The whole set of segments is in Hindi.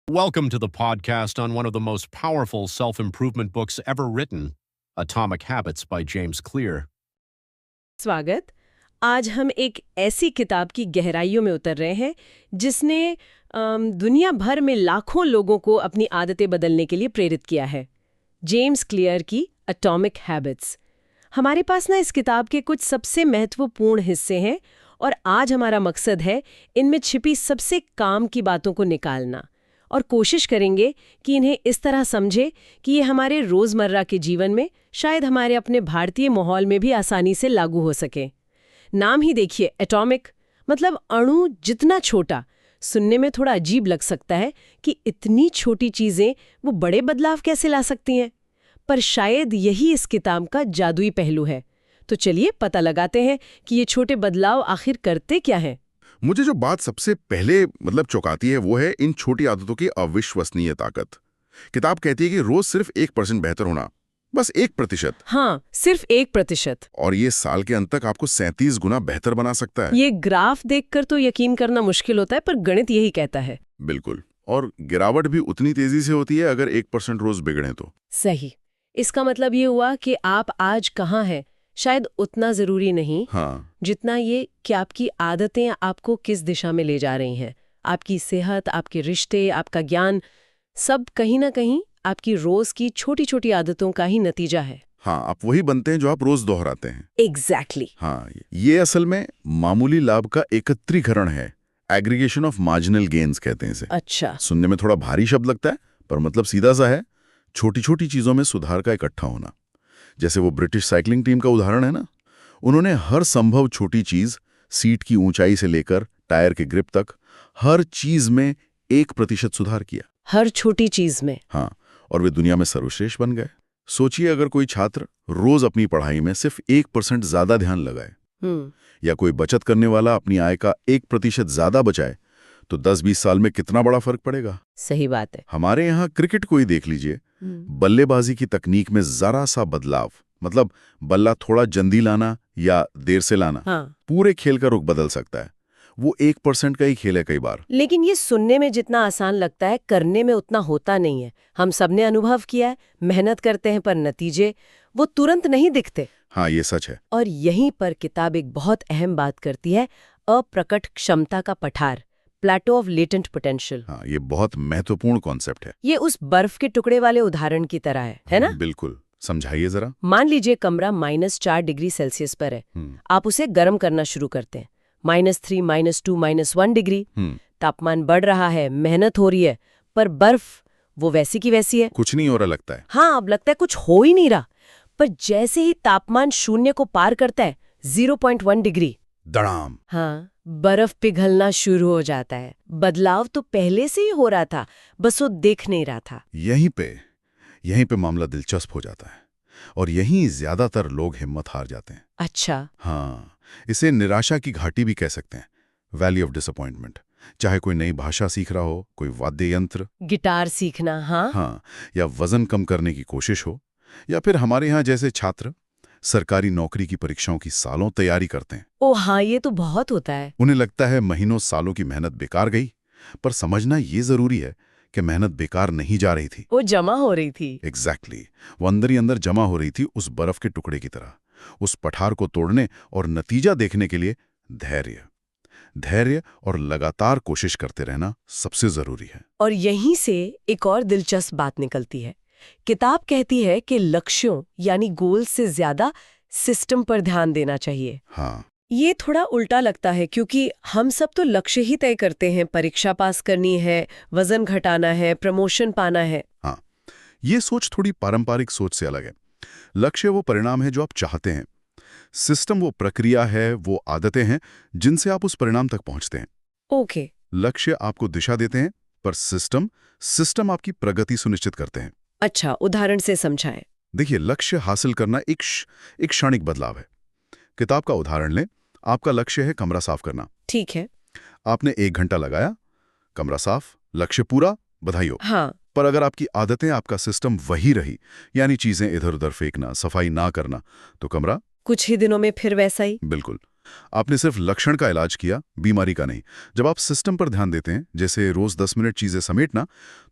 Welcome to the podcast on one of the most powerful self-improvement books ever written, Atomic Habits by James Clear. स्वागत। आज हम एक ऐसी किताब की गहराइयों में उतर रहे हैं जिसने दुनिया भर में लाखों लोगों को अपनी आदतें बदलने के लिए प्रेरित किया है। जेम्स क्लियर की एटॉमिक हैबिट्स। हमारे पास ना इस किताब के कुछ सबसे महत्वपूर्ण हिस्से हैं और आज हमारा मकसद है इनमें छिपी सबसे काम की बातों को निकालना और कोशिश करेंगे कि इन्हें इस तरह समझे कि ये हमारे रोजमर्रा के जीवन में, शायद हमारे अपने भारतीय माहौल में भी आसानी से लागू हो सके। नाम ही देखिए, एटॉमिक मतलब अणु जितना छोटा। सुनने में थोड़ा अजीब लग सकता है कि इतनी छोटी चीजें वो बड़े बदलाव कैसे ला सकती हैं, पर शायद यही इस किताब का जादुई पहलू है। तो चलिए पता लगाते हैं कि ये छोटे बदलाव आखिर करते क्या हैं। मुझे जो बात सबसे पहले चौंकाती है वो है इन छोटी आदतों की अविश्वसनीय ताकत। किताब कहती है कि रोज सिर्फ 1% बेहतर होना, बस 1%। हाँ, सिर्फ 1%। और ये साल के अंत तक आपको 37 गुना बेहतर बना सकता है। ये ग्राफ देखकर तो यकीन करना मुश्किल होता है, पर गणित यही कहता है। बिल्कुल। और गिरावट भी उतनी तेजी से होती है अगर 1% रोज बिगड़े तो। सही। इसका मतलब ये हुआ कि आप आज कहाँ हैं शायद उतना जरूरी नहीं, हाँ, जितना ये कि आपकी आदतें आपको किस दिशा में ले जा रही हैं। आपकी सेहत, आपके रिश्ते, आपका ज्ञान, सब कहीं ना कहीं आपकी रोज की छोटी छोटी आदतों का ही नतीजा है। हाँ, आप वही बनते हैं जो आप रोज दोहराते हैं। एग्जैक्टली। हाँ, ये असल में मामूली लाभ का एकत्रीकरण है। एग्रीगेशन ऑफ मार्जिनल गेन्स कहते हैं इसे। अच्छा। सुनने में थोड़ा भारी शब्द लगता है, पर मतलब सीधा सा है, छोटी छोटी चीजों में सुधार का इकट्ठा होना। जैसे वो ब्रिटिश साइकिलिंग टीम का उदाहरण है ना, उन्होंने हर संभव छोटी चीज, सीट की ऊंचाई से लेकर टायर के ग्रिप तक, हर चीज में 1% सुधार किया। हर छोटी चीज में। हाँ, और वे दुनिया में सर्वश्रेष्ठ बन गए। सोचिए अगर कोई छात्र रोज अपनी पढ़ाई में सिर्फ 1% ज्यादा ध्यान लगाए, या कोई बचत करने वाला अपनी आय का 1% ज्यादा बचाए, तो 10-20 साल में कितना बड़ा फर्क पड़ेगा। सही बात है। हमारे यहाँ क्रिकेट को ही देख लीजिए, बल्लेबाजी की तकनीक में जरा सा बदलाव, मतलब बल्ला थोड़ा जल्दी लाना या देर से लाना, पूरे खेल का रुख बदल सकता है। वो 1% का ही खेल है कई बार। लेकिन ये सुनने में जितना आसान लगता है, करने में उतना होता नहीं है। हम सबने अनुभव किया है, मेहनत करते हैं पर नतीजे वो तुरंत नहीं दिखते। हाँ, ये सच है। और यहीं पर किताब एक बहुत अहम बात करती है, अप्रकट क्षमता का पठार, प्लेटो ऑफ लेटेंट पोटेंशियल। हाँ, ये बहुत महत्वपूर्ण कॉन्सेप्ट है। ये उस बर्फ के टुकड़े वाले उदाहरण की तरह है ना? बिल्कुल। समझाइए जरा। मान लीजिए कमरा -4 डिग्री सेल्सियस पर है। आप उसे गर्म करना शुरू करते हैं। -3, -2, -1 डिग्री। तापमान बढ़ रहा है, मेहनत हो रही है, पर बर्फ वो वैसी की वैसी है। कुछ नहीं हो रहा लगता है। हाँ, अब लगता है कुछ हो ही नहीं रहा। पर जैसे ही तापमान 0 को पार करता है, 0.1 डिग्री, दड़ाम। हाँ, बर्फ पिघलना शुरू हो जाता है। बदलाव तो पहले से ही हो रहा था, बस वो देख नहीं रहा था। यहीं पे मामला दिलचस्प हो जाता है, और यहीं ज्यादातर लोग हिम्मत हार जाते हैं। अच्छा। हाँ, इसे निराशा की घाटी भी कह सकते हैं, वैली ऑफ डिसअपॉइंटमेंट। चाहे कोई नई भाषा सीख रहा हो, कोई वाद्य यंत्र, गिटार सीखना, हाँ, या वजन कम करने की कोशिश हो, या फिर हमारे यहाँ जैसे छात्र सरकारी नौकरी की परीक्षाओं की सालों तैयारी करते हैं। ओ हाँ, ये तो बहुत होता है। उन्हें लगता है महीनों सालों की मेहनत बेकार गई, पर समझना ये जरूरी है कि मेहनत बेकार नहीं जा रही थी, वो जमा हो रही थी। एग्जैक्टली। वो अंदर ही अंदर जमा हो रही थी, उस बर्फ के टुकड़े की तरह। उस पठार को तोड़ने और नतीजा देखने के लिए धैर्य और लगातार कोशिश करते रहना सबसे जरूरी है। और यहीं से एक और दिलचस्प बात निकलती है। किताब कहती है कि लक्ष्यों यानी गोल से ज्यादा सिस्टम पर ध्यान देना चाहिए। हाँ, ये थोड़ा उल्टा लगता है, क्योंकि हम सब तो लक्ष्य ही तय करते हैं, परीक्षा पास करनी है, वजन घटाना है, प्रमोशन पाना है। हाँ, ये सोच थोड़ी पारंपरिक सोच से अलग है। लक्ष्य वो परिणाम है जो आप चाहते हैं, सिस्टम वो प्रक्रिया है, वो आदतें हैं जिनसे आप उस परिणाम तक पहुंचते हैं। ओके। लक्ष्य आपको दिशा देते हैं, पर सिस्टम आपकी प्रगति सुनिश्चित करते हैं। अच्छा, उदाहरण से समझाएं। देखिए, लक्ष्य हासिल करना एक क्षणिक बदलाव है। किताब का उदाहरण लें। आपका लक्ष्य है कमरा साफ करना। ठीक है। आपने 1 घंटा लगाया, कमरा साफ, लक्ष्य पूरा, बधाई हो। हाँ। पर अगर आपकी आदतें, आपका सिस्टम वही रही, यानी चीजें इधर उधर फेंकना, सफाई ना करना, तो कमरा कुछ ही दिनों में फिर वैसा ही। बिल्कुल। आपने सिर्फ लक्षण का इलाज किया, बीमारी का नहीं। जब आप सिस्टम पर ध्यान देते हैं, जैसे रोज 10 मिनट चीजें समेटना,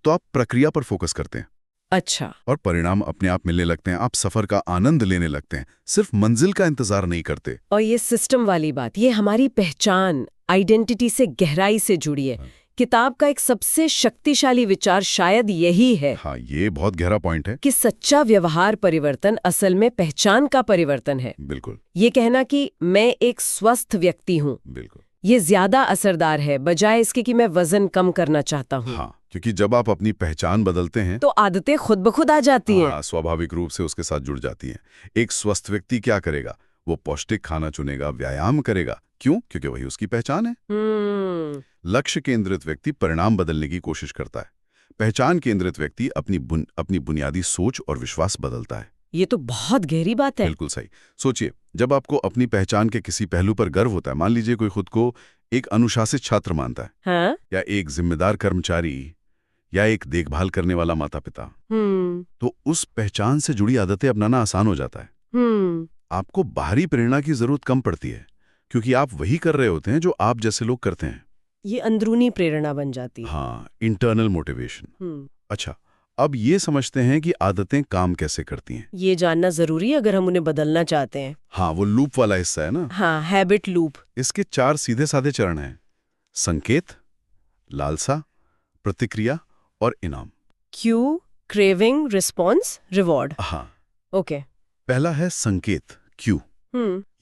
तो आप प्रक्रिया पर फोकस करते हैं अच्छा। और परिणाम अपने आप मिलने लगते हैं। आप सफर का आनंद लेने लगते हैं, सिर्फ मंजिल का इंतजार नहीं करते। और ये सिस्टम वाली बात, ये हमारी पहचान, आइडेंटिटी से गहराई से जुड़ी है। किताब का एक सबसे शक्तिशाली विचार शायद यही है। हाँ, ये बहुत गहरा पॉइंट है। कि सच्चा व्यवहार परिवर्तन असल में पहचान का परिवर्तन है। बिल्कुल ये कहना कि मैं एक स्वस्थ व्यक्ति हूँ, बिल्कुल, ये ज्यादा असरदार है बजाय इसके कि मैं वजन कम करना चाहता हूँ। हाँ, क्योंकि जब आप अपनी पहचान बदलते हैं तो आदतें खुद ब खुद आ जाती हैं। हाँ, स्वाभाविक रूप से उसके साथ जुड़ जाती हैं। एक स्वस्थ व्यक्ति क्या करेगा? वो पौष्टिक खाना चुनेगा, व्यायाम करेगा। क्यों? क्योंकि वही उसकी पहचान है। लक्ष्य केंद्रित व्यक्ति परिणाम बदलने की कोशिश करता है। पहचान केंद्रित व्यक्ति अपनी बुनियादी सोच और विश्वास बदलता है। ये तो बहुत गहरी बात है। बिल्कुल सही। सोचिए, जब आपको अपनी पहचान के किसी पहलू पर गर्व होता है, मान लीजिए कोई खुद को एक अनुशासित छात्र मानता है, हाँ? या एक जिम्मेदार कर्मचारी, या एक देखभाल करने वाला माता पिता, तो उस पहचान से जुड़ी आदतें अपनाना आसान हो जाता है। आपको बाहरी प्रेरणा की जरूरत कम पड़ती है, क्योंकि आप वही कर रहे होते हैं जो आप जैसे लोग करते हैं। ये अंदरूनी प्रेरणा बन जाती है। हाँ, इंटरनल मोटिवेशन। अच्छा, अब ये समझते हैं कि आदतें काम कैसे करती हैं। ये जानना जरूरी है अगर हम उन्हें बदलना चाहते हैं। हाँ, वो लूप वाला हिस्सा है ना। हाँ, हैबिट लूप। इसके 4 सीधे साधे चरण हैं: संकेत, लालसा, प्रतिक्रिया और इनाम। Q, craving, response, reward. हाँ, ओके। पहला है संकेत, क्यू।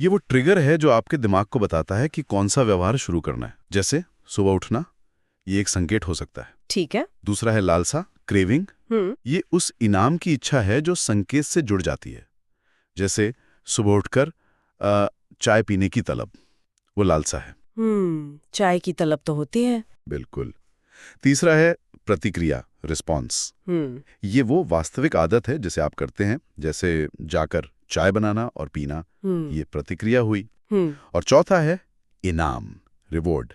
ये वो ट्रिगर है जो आपके दिमाग को बताता है कि कौन सा व्यवहार शुरू करना है। जैसे सुबह उठना, ये एक संकेत हो सकता है। ठीक है। दूसरा है लालसा, क्रेविंग। ये उस इनाम की इच्छा है जो संकेत से जुड़ जाती है। जैसे सुबह उठकर चाय पीने की तलब, वो लालसा है। चाय की तलब तो होती है। बिल्कुल। तीसरा है प्रतिक्रिया, रिस्पॉन्स। ये वो वास्तविक आदत है जिसे आप करते हैं, जैसे जाकर चाय बनाना और पीना, ये प्रतिक्रिया हुई। और चौथा है इनाम, रिवॉर्ड।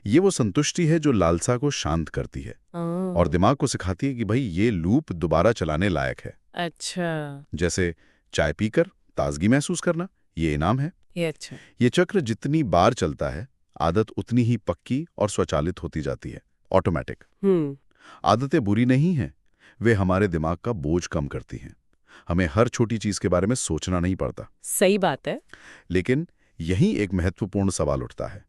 ये वो संतुष्टि है जो लालसा को शांत करती है और दिमाग को सिखाती है कि भाई ये लूप दोबारा चलाने लायक है। अच्छा। जैसे चाय पीकर ताजगी महसूस करना, ये इनाम है। अच्छा। ये चक्र जितनी बार चलता है, आदत उतनी ही पक्की और स्वचालित होती जाती है, ऑटोमेटिक। आदतें बुरी नहीं हैं, वे हमारे दिमाग का बोझ कम करती हैं। हमें हर छोटी चीज के बारे में सोचना नहीं पड़ता। सही बात है। लेकिन यहीं एक महत्वपूर्ण सवाल उठता है,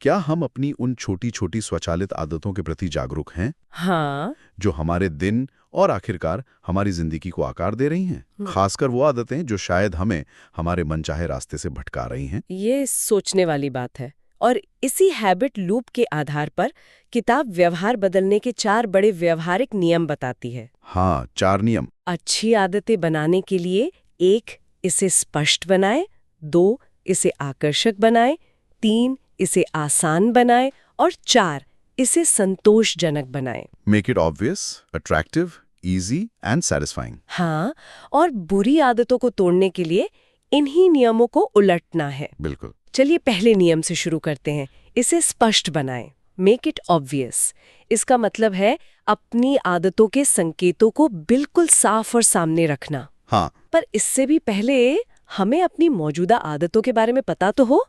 क्या हम अपनी उन छोटी छोटी स्वचालित आदतों के प्रति जागरूक हैं? हाँ। जो हमारे दिन और आखिरकार हमारी जिंदगी को आकार दे रही हैं। खासकर वो आदतें जो शायद हमें हमारे मनचाहे रास्ते से भटका रही हैं। ये सोचने वाली बात है। और इसी हैबिट लूप के आधार पर किताब व्यवहार बदलने के 4 बड़े व्यवहारिक नियम बताती है। हाँ, 4 नियम। अच्छी आदतें बनाने के लिए 1. इसे स्पष्ट बनाए, 2. इसे आकर्षक बनाए, 3. इसे आसान बनाए और 4. इसे संतोषजनक बनाए। Make it obvious, attractive, easy and satisfying. हाँ, और बुरी आदतों को तोड़ने के लिए इन्हीं नियमों को उलटना है। बिल्कुल। चलिए पहले नियम से शुरू करते हैं। इसे स्पष्ट बनाएं, मेक इट ऑब्वियस। इसका मतलब है अपनी आदतों के संकेतों को बिल्कुल साफ और सामने रखना। हाँ। पर इससे भी पहले हमें अपनी मौजूदा आदतों के बारे में पता तो हो।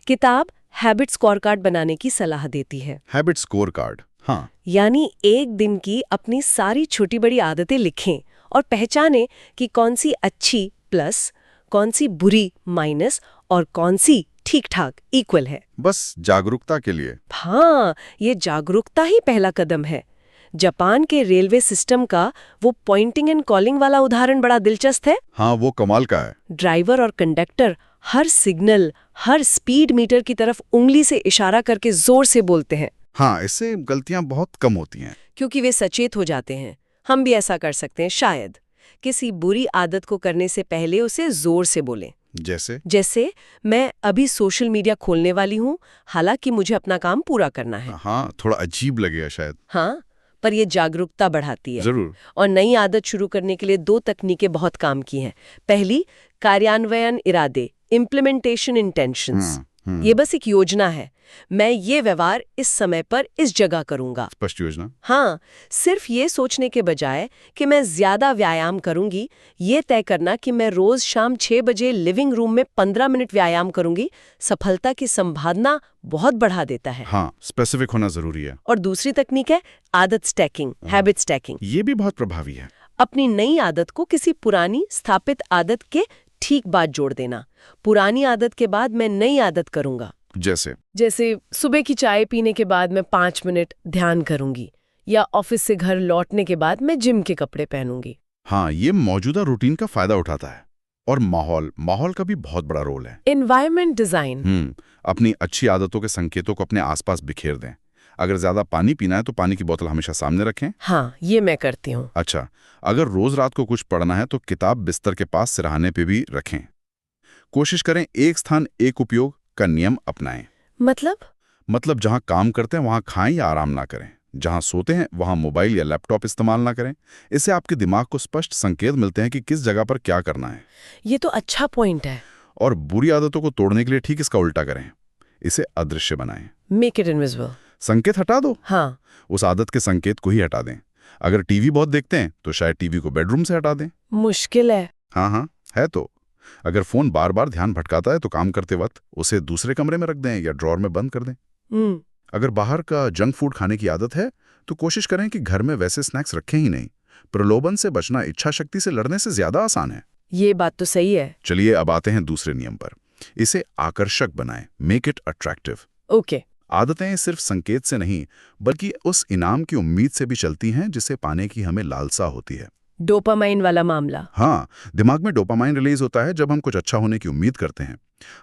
किताब हैबिट स्कोर कार्ड बनाने की सलाह देती है। हैबिट स्कोर कार्ड, हाँ। यानी एक दिन की अपनी सारी छोटी बड़ी आदतें लिखें और पहचानें कि कौन सी अच्छी प्लस, कौन सी बुरी माइनस और कौन सी ठीक ठाक इक्वल है। बस जागरूकता के लिए। हाँ, ये जागरूकता ही पहला कदम है। जापान के रेलवे सिस्टम का वो पॉइंटिंग एंड कॉलिंग वाला उदाहरण बड़ा दिलचस्प है। हाँ, वो कमाल का है। ड्राइवर और कंडक्टर हर सिग्नल, हर स्पीड मीटर की तरफ उंगली से इशारा करके जोर से बोलते हैं। हाँ, इससे गलतियां बहुत कम होती हैं। क्योंकि वे सचेत हो जाते हैं। हम भी ऐसा कर सकते हैं शायद। किसी बुरी आदत को करने से पहले उसे जोर से बोलें। जैसे मैं अभी सोशल मीडिया खोलने वाली हूँ, हालांकि मुझे अपना काम पूरा करना है। हाँ, थोड़ा अजीब लगेगा शायद। हाँ, पर ये जागरूकता बढ़ाती है। जरूर। और नई आदत शुरू करने के लिए 2 तकनीकें बहुत काम की हैं। पहली, कार्यान्वयन इरादे, इम्प्लीमेंटेशन इंटेंशंस। ये बस एक योजना है। मैं ये व्यवहार इस समय पर इस जगह करूंगा। स्पष्ट योजना। हाँ, सिर्फ ये सोचने के बजाय कि मैं ज्यादा व्यायाम करूंगी, ये तय करना कि मैं रोज शाम 6 बजे लिविंग रूम में 15 मिनट व्यायाम करूंगी, सफलता की संभावना बहुत बढ़ा देता है। हाँ, स्पेसिफिक होना जरूरी है। और दूसरी तकनीक है आदत स्टैकिंग, हैबिट स्टैकिंग। ये भी बहुत प्रभावी है। अपनी नई आदत को किसी पुरानी स्थापित आदत के ठीक बाद जोड़ देना। पुरानी आदत के बाद मैं नई आदत करूंगा। जैसे सुबह की चाय पीने के बाद मैं 5 मिनट ध्यान करूंगी, या ऑफिस से घर लौटने के बाद मैं जिम के कपड़े पहनूंगी। हाँ, ये मौजूदा रूटीन का फायदा उठाता है। और माहौल का भी बहुत बड़ा रोल है। Environment design. अपनी अच्छी आदतों के संकेतों को अपने आसपास बिखेर दें। अगर ज्यादा पानी पीना है तो पानी की बोतल हमेशा सामने रखें। हाँ, ये मैं करती हूँ। अच्छा, अगर रोज रात को कुछ पढ़ना है तो किताब बिस्तर के पास सिरहाने पे भी रखें। कोशिश करें एक स्थान एक उपयोग का नियम अपनाएं। मतलब जहां काम करते हैं वहां खाएं या आराम ना करें। जहां सोते हैं वहां मोबाइल या लैपटॉप इस्तेमाल ना करें। इससे आपके दिमाग को स्पष्ट संकेत मिलते हैं कि किस जगह पर क्या करना है। ये तो अच्छा पॉइंट है। और बुरी आदतों को तोड़ने के लिए ठीक इसका उल्टा करें। इसे अदृश्य बनाएं। Make it invisible. संकेत हटा दो। हाँ, उस आदत के संकेत को ही हटा दें। अगर टीवी बहुत देखते हैं तो शायद टीवी को बेडरूम से हटा दें। मुश्किल है। हाँ, है तो। अगर फोन बार बार ध्यान भटकाता है तो काम करते वक्त उसे दूसरे कमरे में रख दें या ड्रॉर में बंद कर दें। अगर बाहर का जंक फूड खाने की आदत है तो कोशिश करें कि घर में वैसे स्नैक्स रखें ही नहीं। प्रलोभन से बचना इच्छा शक्ति से लड़ने से ज्यादा आसान है। ये बात तो सही है। चलिए अब आते हैं दूसरे नियम पर। इसे आकर्षक बनाएं। Make it attractive. ओके। आदतें सिर्फ संकेत से नहीं बल्कि उस इनाम की उम्मीद से भी चलती हैं जिसे पाने की हमें लालसा होती है। डोपामाइन वाला मामला। हाँ, दिमाग में डोपामाइन रिलीज होता है जब हम कुछ अच्छा होने की उम्मीद करते हैं।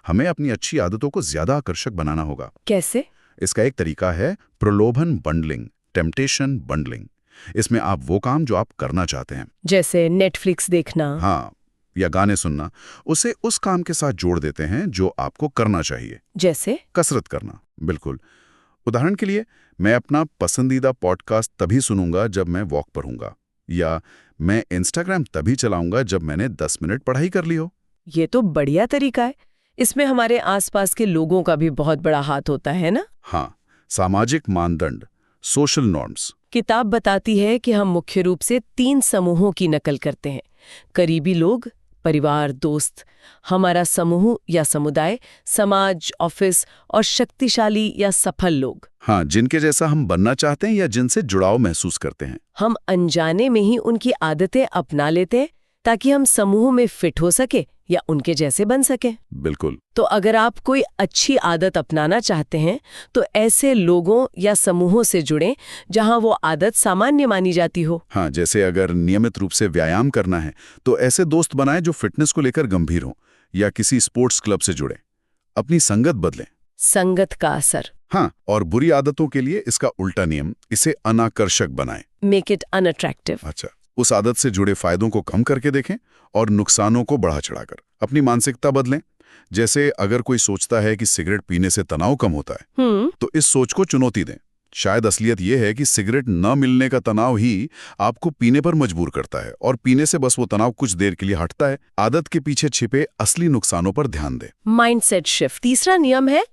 हमें अपनी अच्छी आदतों को ज्यादा आकर्षक बनाना होगा। कैसे? इसका एक तरीका है प्रलोभन बंडलिंग, टेम्पटेशन बंडलिंग। इसमें आप वो काम जो आप करना चाहते हैं, जैसे नेटफ्लिक्स देखना, हाँ, या गाने सुनना, उसे उस काम के साथ जोड़ देते हैं जो आपको करना चाहिए। जैसे कसरत करना। बिल्कुल। उदाहरण के लिए, मैं अपना पसंदीदा पॉडकास्ट तभी सुनूंगा जब मैं वॉक पर हूंगा, या मैं इंस्टाग्राम तभी चलाऊंगा जब मैंने 10 मिनट पढ़ाई कर ली हो। ये तो बढ़िया तरीका है। इसमें हमारे आसपास के लोगों का भी बहुत बड़ा हाथ होता है ना? हाँ, सामाजिक मानदंड, सोशल नॉर्म्स। किताब बताती है कि हम मुख्य रूप से 3 समूहों की नकल करते हैं। करीबी लोग, परिवार, दोस्त, हमारा समूह या समुदाय, समाज, ऑफिस, और शक्तिशाली या सफल लोग। हाँ, जिनके जैसा हम बनना चाहते हैं या जिनसे जुड़ाव महसूस करते हैं। हम अनजाने में ही उनकी आदतें अपना लेते हैं ताकि हम समूह में फिट हो सके या उनके जैसे बन सके। बिल्कुल। तो अगर आप कोई अच्छी आदत अपनाना चाहते हैं तो ऐसे लोगों या समूहों से जुड़ें जहां वो आदत सामान्य मानी जाती हो। हाँ, जैसे अगर नियमित रूप से व्यायाम करना है तो ऐसे दोस्त बनाएं जो फिटनेस को लेकर गंभीर हों, या किसी स्पोर्ट्स क्लब से जुड़ें। अपनी संगत बदलें। संगत का असर। हाँ, और बुरी आदतों के लिए इसका उल्टा नियम, इसे अनाकर्षक बनाएं। Make it unattractive. अच्छा, उस आदत से जुड़े फायदों को कम करके देखें और नुकसानों को बढ़ा चढ़ाकर। अपनी मानसिकता बदलें। जैसे अगर कोई सोचता है कि सिगरेट पीने से तनाव कम होता है, तो इस सोच को चुनौती दें। शायद असलियत यह है कि सिगरेट न मिलने का तनाव ही आपको पीने पर मजबूर करता है, और पीने से बस वो तनाव कुछ देर के लिए हटता है। आदत के पीछे छिपे असली नुकसानों पर ध्यान दें। Mindset shift. तीसरा नियम है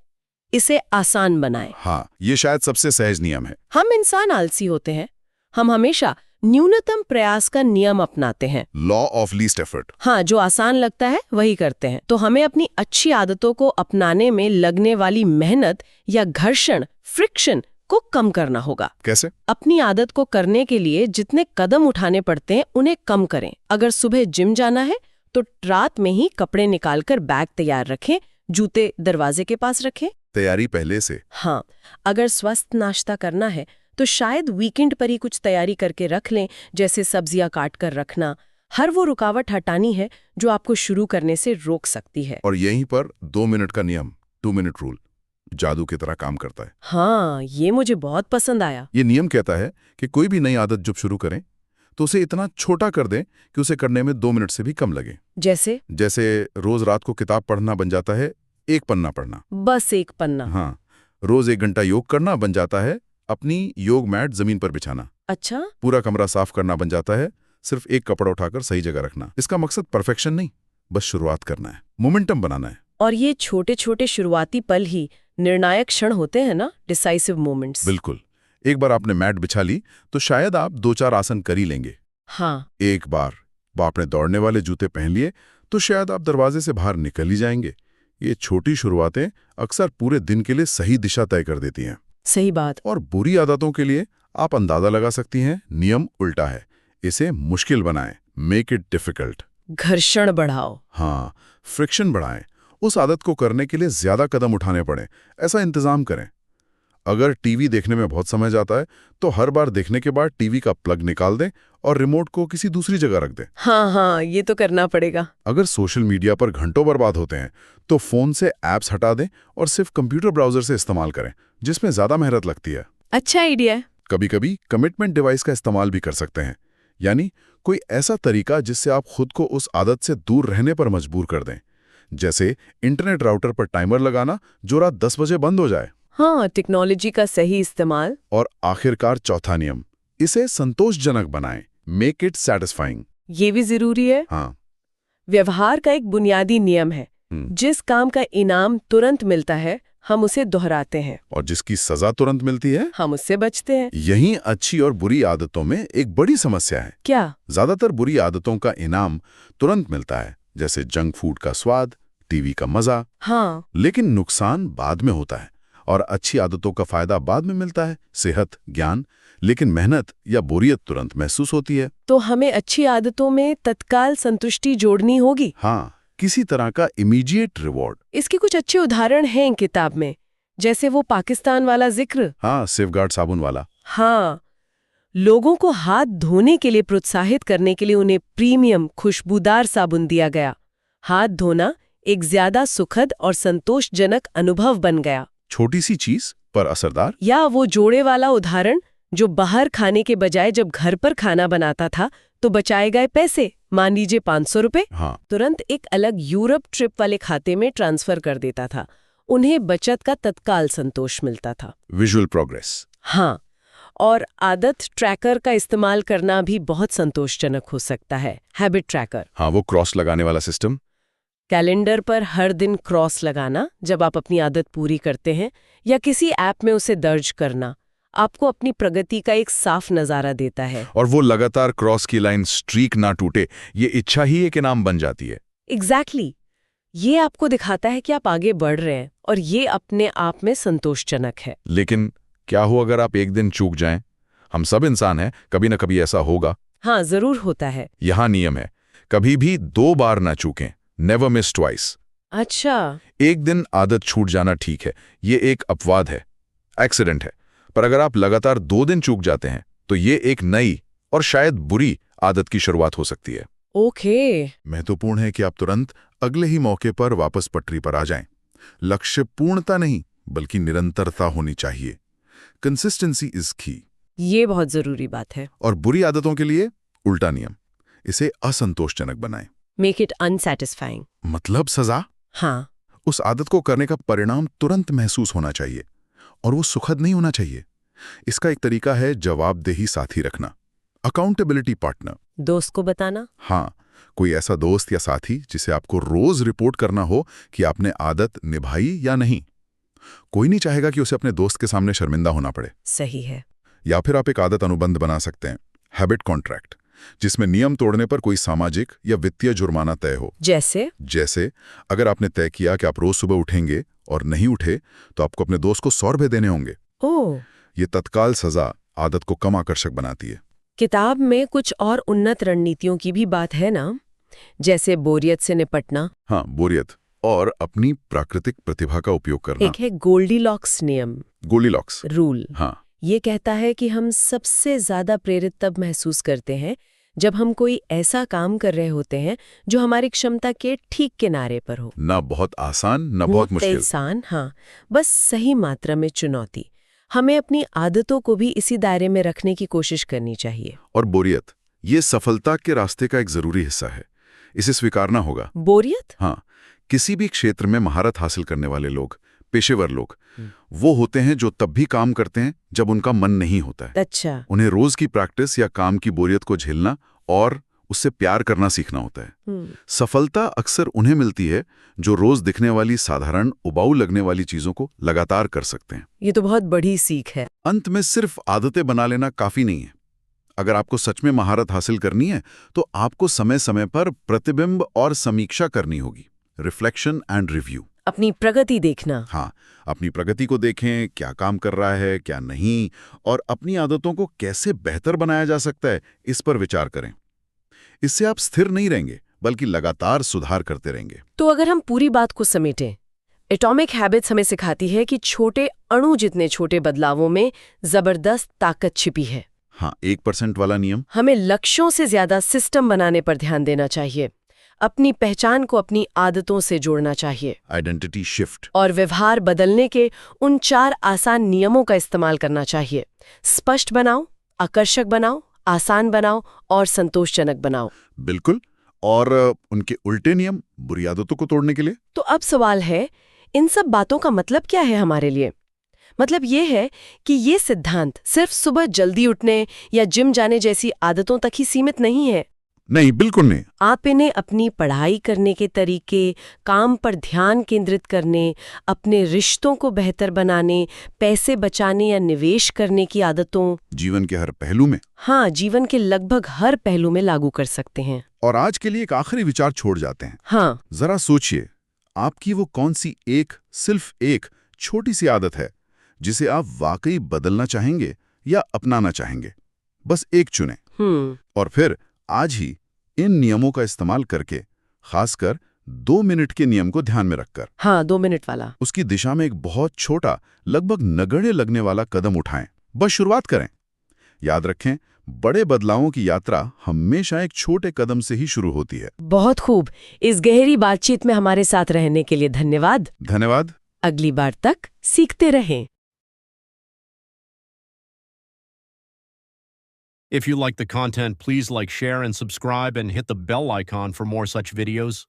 इसे आसान बनाएं। हाँ, ये शायद सबसे सहज नियम है। हम इंसान आलसी होते हैं। हम हमेशा न्यूनतम प्रयास का नियम अपनाते हैं। Law of least effort. हाँ, जो आसान लगता है वही करते हैं। तो हमें अपनी अच्छी आदतों को अपनाने में लगने वाली मेहनत या घर्षण, फ्रिक्शन को कम करना होगा। कैसे? अपनी आदत को करने के लिए जितने कदम उठाने पड़ते हैं उन्हें कम करें। अगर सुबह जिम जाना है तो रात में ही कपड़े निकालकर बैग तैयार रखें, जूते दरवाजे के पास रखें। तैयारी पहले से। हाँ, अगर स्वस्थ नाश्ता करना है तो शायद वीकेंड पर ही कुछ तैयारी करके रख लें, जैसे सब्जियां काट कर रखना। हर वो रुकावट हटानी है जो आपको शुरू करने से रोक सकती है। और यहीं पर 2 मिनट का नियम, 2 मिनट रूल, जादू की तरह काम करता है। हाँ, ये मुझे बहुत पसंद आया। ये नियम कहता है कि कोई भी नई आदत जब शुरू करें तो उसे इतना छोटा कर दें कि उसे करने में 2 मिनट से भी कम लगे। जैसे रोज रात को किताब पढ़ना बन जाता है 1 पन्ना पढ़ना। बस 1 पन्ना। हाँ, रोज 1 घंटा योग करना बन जाता है अपनी योग मैट जमीन पर बिछाना। अच्छा। पूरा कमरा साफ करना बन जाता है सिर्फ एक कपड़ा उठाकर सही जगह रखना। इसका मकसद परफेक्शन नहीं, बस शुरुआत करना है, मोमेंटम बनाना है। और ये छोटे छोटे शुरुआती पल ही निर्णायक क्षण होते हैं ना, डिसाइसिव मोमेंट्स। बिल्कुल। एक बार आपने मैट बिछा ली तो शायद आप 2-4 आसन कर ही लेंगे। हाँ। एक बार आपने दौड़ने वाले जूते पहन लिए तो शायद आप दरवाजे से बाहर निकल ही जाएंगे। ये छोटी शुरुआतें अक्सर पूरे दिन के लिए सही दिशा तय कर देती हैं। सही बात। और बुरी आदतों के लिए आप अंदाजा लगा सकती हैं, नियम उल्टा है। इसे मुश्किल बनाएं, मेक इट डिफिकल्ट। घर्षण बढ़ाओ। हाँ, फ्रिक्शन बढ़ाएं। उस आदत को करने के लिए ज्यादा कदम उठाने पड़े, ऐसा इंतजाम करें। अगर टीवी देखने में बहुत समय जाता है तो हर बार देखने के बाद टीवी का प्लग निकाल दें और रिमोट को किसी दूसरी जगह रख दें। हाँ, ये तो करना पड़ेगा। अगर सोशल मीडिया पर घंटों बर्बाद होते हैं तो फोन से ऐप्स हटा दें और सिर्फ कंप्यूटर ब्राउजर से इस्तेमाल करें, जिसमें ज्यादा मेहनत लगती है। अच्छा आइडिया है। कभी-कभी कमिटमेंट डिवाइस का इस्तेमाल भी कर सकते हैं, यानी कोई ऐसा तरीका जिससे आप खुद को उस आदत से दूर रहने पर मजबूर कर दें। जैसे इंटरनेट राउटर पर टाइमर लगाना जो रात 10 बजे बंद हो जाए। हाँ, टेक्नोलॉजी का सही इस्तेमाल। और आखिरकार चौथा नियम, इसे संतोषजनक बनाएं, मेक इट सैटिस्फाइंग। ये भी जरूरी है। हाँ। व्यवहार का एक बुनियादी नियम है, जिस काम का इनाम तुरंत मिलता है हम उसे दोहराते हैं, और जिसकी सजा तुरंत मिलती है हम उससे बचते हैं। यही अच्छी और बुरी आदतों में एक बड़ी समस्या है। क्या? ज्यादातर बुरी आदतों का इनाम तुरंत मिलता है, जैसे जंक फूड का स्वाद, टीवी का मजा। हाँ। लेकिन नुकसान बाद में होता है। और अच्छी आदतों का फायदा बाद में मिलता है, सेहत, ज्ञान, लेकिन मेहनत या बोरियत तुरंत महसूस होती है। तो हमें अच्छी आदतों में तत्काल संतुष्टि जोड़नी होगी। हाँ, किसी तरह का इमीडिएट रिवॉर्ड। इसके कुछ अच्छे उदाहरण हैं किताब में, जैसे वो पाकिस्तान वाला जिक्र। हाँ, सेफगार्ड साबुन वाला। हाँ, लोगों को हाथ धोने के लिए प्रोत्साहित करने के लिए उन्हें प्रीमियम खुशबूदार साबुन दिया गया। हाथ धोना एक ज्यादा सुखद और संतोषजनक अनुभव बन गया। छोटी सी चीज पर असरदार। या वो जोड़े वाला उदाहरण जो बाहर खाने के बजाय जब घर पर खाना बनाता था तो बचाए गए पैसे, मान लीजिए 500 रुपए, हाँ, तुरंत एक अलग यूरोप ट्रिप वाले खाते में ट्रांसफर कर देता था। उन्हें बचत का तत्काल संतोष मिलता था। Visual progress. हाँ, और आदत ट्रैकर का इस्तेमाल करना भी बहुत संतोषजनक हो सकता है। Habit tracker. हाँ, वो क्रॉस लगाने वाला सिस्टम। कैलेंडर पर हर दिन क्रॉस लगाना जब आप अपनी आदत पूरी करते हैं, या किसी ऐप में उसे दर्ज करना, आपको अपनी प्रगति का एक साफ नजारा देता है। और वो लगातार क्रॉस की लाइन, स्ट्रीक ना टूटे, ये इच्छा ही एक इनाम बन जाती है। एग्जैक्टली। ये आपको दिखाता है कि आप आगे बढ़ रहे हैं और ये अपने आप में संतोषजनक है। लेकिन क्या हो अगर आप एक दिन चूक जाएं? हम सब इंसान हैं, कभी ना कभी ऐसा होगा। हाँ, जरूर होता है। यहाँ नियम है, कभी भी 2 बार ना चूकें। Never miss twice. अच्छा। एक दिन आदत छूट जाना ठीक है, ये एक अपवाद है, एक्सीडेंट है। पर अगर आप लगातार 2 दिन चूक जाते हैं तो ये एक नई और शायद बुरी आदत की शुरुआत हो सकती है। ओके। महत्वपूर्ण है कि आप तुरंत अगले ही मौके पर वापस पटरी पर आ जाएं। लक्ष्य पूर्णता नहीं, बल्कि निरंतरता होनी चाहिए। कंसिस्टेंसी इज की। ये बहुत जरूरी बात है। और बुरी आदतों के लिए उल्टा नियम, इसे असंतोषजनक बनाएं। Make it unsatisfying. मतलब सजा? हाँ। उस आदत को करने का परिणाम तुरंत महसूस होना चाहिए और वो सुखद नहीं होना चाहिए। इसका एक तरीका है जवाबदेही साथी रखना, अकाउंटेबिलिटी पार्टनर। दोस्त को बताना। हाँ, कोई ऐसा दोस्त या साथी जिसे आपको रोज रिपोर्ट करना हो कि आपने आदत निभाई या नहीं। कोई नहीं चाहेगा कि उसे अपने दोस्त के सामने शर्मिंदा होना पड़े। सही है। या फिर आप एक आदत अनुबंध बना सकते हैं, हैबिट कॉन्ट्रैक्ट, जिसमें नियम तोड़ने पर कोई सामाजिक या वित्तीय जुर्माना तय हो। जैसे अगर आपने तय किया कि आप रोज सुबह उठेंगे और नहीं उठे तो आपको अपने दोस्त को 100 रुपए देने होंगे। ओह। ये तत्काल सजा आदत को कम आकर्षक बनाती है। किताब में कुछ और उन्नत रणनीतियों की भी बात है ना, जैसे बोरियत से निपटना। हाँ, बोरियत और अपनी प्राकृतिक प्रतिभा का उपयोग करना। एक है गोल्डीलॉक्स नियम, गोल्डीलॉक्स रूल। हाँ, ये कहता है कि हम सबसे ज्यादा प्रेरित तब महसूस करते हैं जब हम कोई ऐसा काम कर रहे होते हैं जो हमारी क्षमता के ठीक किनारे पर हो। ना बहुत आसान, ना बहुत मुश्किल। आसान, हाँ, बस सही मात्रा में चुनौती। हमें अपनी आदतों को भी इसी दायरे में रखने की कोशिश करनी चाहिए। और बोरियत, ये सफलता के रास्ते का एक जरूरी हिस्सा है, इसे स्वीकारना होगा। बोरियत? हाँ, किसी भी क्षेत्र में महारत हासिल करने वाले लोग, पेशेवर लोग, वो होते हैं जो तब भी काम करते हैं जब उनका मन नहीं होता है। अच्छा। उन्हें रोज की प्रैक्टिस या काम की बोरियत को झेलना और उससे प्यार करना सीखना होता है। सफलता अक्सर उन्हें मिलती है जो रोज दिखने वाली साधारण उबाऊ लगने वाली चीजों को लगातार कर सकते हैं। ये तो बहुत बड़ी सीख है। अंत में सिर्फ आदतें बना लेना काफी नहीं है। अगर आपको सच में महारत हासिल करनी है तो आपको समय समय पर प्रतिबिंब और समीक्षा करनी होगी, रिफ्लेक्शन एंड रिव्यू। अपनी प्रगति देखना। हाँ, अपनी प्रगति को देखें, क्या काम कर रहा है क्या नहीं, और अपनी आदतों को कैसे बेहतर बनाया जा सकता है, इस पर विचार करें। इससे आप स्थिर नहीं रहेंगे बल्कि लगातार सुधार करते रहेंगे। तो अगर हम पूरी बात को समेटें, एटॉमिक हैबिट्स हमें सिखाती है कि छोटे अणु जितने छोटे बदलावों में जबरदस्त ताकत छिपी है। हाँ, 1% वाला नियम। हमें लक्ष्यों से ज्यादा सिस्टम बनाने पर ध्यान देना चाहिए। अपनी पहचान को अपनी आदतों से जोड़ना चाहिए। Identity shift. और व्यवहार बदलने के उन 4 आसान नियमों का इस्तेमाल करना चाहिए। स्पष्ट बनाओ, आकर्षक बनाओ, आसान बनाओ और संतोषजनक बनाओ। बिल्कुल। और उनके उल्टे नियम बुरी आदतों को तोड़ने के लिए। तो अब सवाल है, इन सब बातों का मतलब क्या है हमारे लिए? मतलब ये है कि ये सिद्धांत सिर्फ सुबह जल्दी उठने या जिम जाने जैसी आदतों तक ही सीमित नहीं है। नहीं, बिल्कुल नहीं। आप इन्हें अपनी पढ़ाई करने के तरीके, काम पर ध्यान केंद्रित करने, अपने रिश्तों को बेहतर बनाने, पैसे बचाने या निवेश करने की आदतों, जीवन के हर पहलू में। हाँ, जीवन के लगभग हर पहलू में लागू कर सकते हैं। और आज के लिए एक आखिरी विचार छोड़ जाते हैं। हाँ, जरा सोचिए, आपकी वो कौन सी सिर्फ एक छोटी सी आदत है जिसे आप वाकई बदलना चाहेंगे या अपनाना चाहेंगे? बस एक चुनें। और फिर आज ही इन नियमों का इस्तेमाल करके, खासकर 2 मिनट के नियम को ध्यान में रखकर, हाँ, 2 मिनट वाला, उसकी दिशा में एक बहुत छोटा, लगभग नगण्य लगने वाला कदम उठाएं। बस शुरुआत करें। याद रखें, बड़े बदलावों की यात्रा हमेशा एक छोटे कदम से ही शुरू होती है। बहुत खूब। इस गहरी बातचीत में हमारे साथ रहने के लिए धन्यवाद। धन्यवाद। अगली बार तक सीखते रहें। If you like the content, please like, share, and subscribe, and hit the bell icon for more such videos.